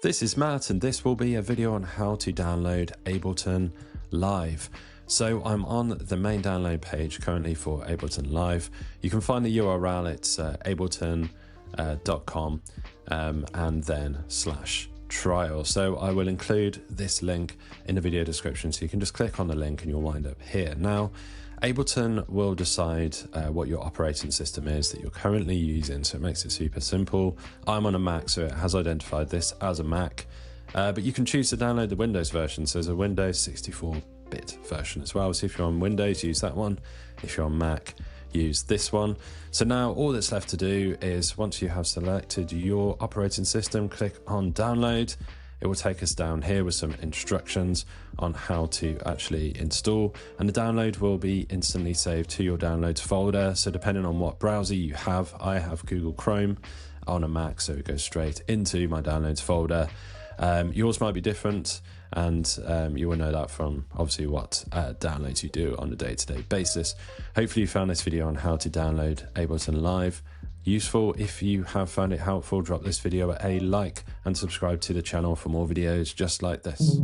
This is Matt, and this will be a video on how to download Ableton Live. So I'm on the main download page currently for Ableton Live. You can find the URL, it's ableton.com and then /trial. So I will include this link in the video description, so you can just click on the link and you'll wind up here. Now, Ableton will decide what your operating system is that you're currently using, so it makes it super simple. I'm on a Mac, so it has identified this as a Mac, but you can choose to download the Windows version. So there's a Windows 64-bit version as well. So if you're on Windows, use that one. If you're on Mac, use this one. So now all that's left to do is, once you have selected your operating system, click on download. It will take us down here with some instructions on how to actually install, and the download will be instantly saved to your downloads folder. So depending on what browser you have, I have Google Chrome on a Mac, so it goes straight into my downloads folder. Yours might be different, and you will know that from obviously what downloads you do on a day-to-day basis. Hopefully you found this video on how to download Ableton Live useful. If you have found it helpful, drop this video a like and subscribe to the channel for more videos just like this.